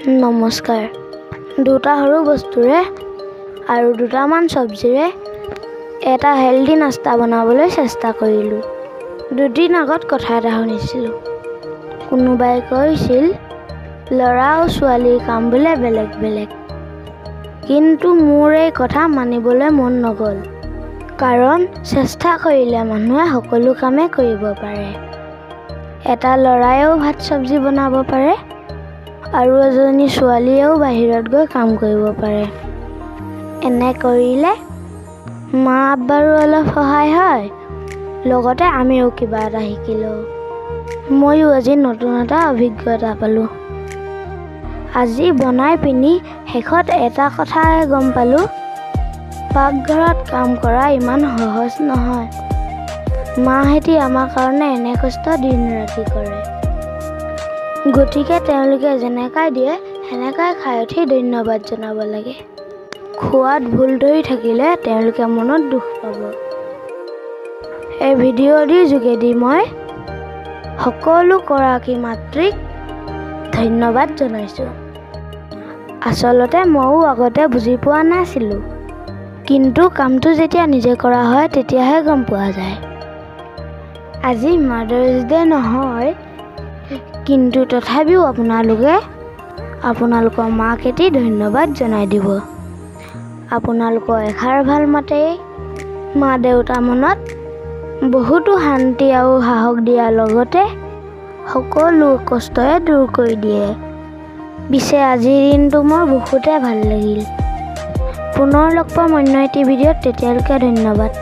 নমস্কাৰ। দুটা সৰু বস্তুৰে আৰু দুটামান চব্জিৰে এটা হেল্ডি নাস্তা বনাবলৈ চেষ্টা কৰিলোঁ। দুদিন আগত কথা এটা শুনিছিলোঁ। কোনোবাই কৈছিল ল'ৰা আৰু ছোৱালীৰ কাম বোলে বেলেগ বেলেগ। কিন্তু মোৰ এই কথা মানিবলৈ মন নগ'ল। কাৰণ চেষ্টা কৰিলে মানুহে সকলো কামেই কৰিব পাৰে। এটা ল'ৰায়েও ভাত চব্জি বনাব পাৰে আৰু এজনী ছোৱালীয়েও বাহিৰত গৈ কাম কৰিব পাৰে। এনে কৰিলে মা আব্বাৰো অলপ সহায় হয়, লগতে আমিও কিবা এটা শিকিলোঁ। ময়ো আজি নতুন এটা অভিজ্ঞতা পালোঁ। আজি বনাই পিনি শেষত এটা কথাই গম পালোঁ, পাকঘৰত কাম কৰা ইমান সহজ নহয়। মাহঁতে আমাৰ কাৰণে এনে কষ্ট দিন ৰাতি কৰে। গতিকে তেওঁলোকে যেনেকৈ দিয়ে সেনেকৈ খাই উঠি ধন্যবাদ জনাব লাগে। খোৱাত ভুল ধৰি থাকিলে তেওঁলোকে মনত দুখ পাব। এই ভিডিঅ'টিৰ যোগেদি মই সকলো গৰাকী মাতৃক ধন্যবাদ জনাইছোঁ। আচলতে ময়ো আগতে বুজি পোৱা নাছিলোঁ, কিন্তু কামটো যেতিয়া নিজে কৰা হয় তেতিয়াহে গম পোৱা যায়। আজি মাদাৰ্ছ ডে নহয়, কিন্তু তথাপিও আপোনালোকৰ মাকেতি ধন্যবাদ জনাই দিব। আপোনালোকৰ এষাৰ ভাল মাতেই মা দেউতাৰ মনত বহুতো শান্তি আৰু সাহস দিয়াৰ লগতে সকলো কষ্টই দূৰ কৰি দিয়ে। পিছে আজিৰ দিনটো মোৰ বহুতে ভাল লাগিল। পুনৰ লগ পাম অন্য এটি ভিডিঅ'ত, তেতিয়ালৈকে ধন্যবাদ।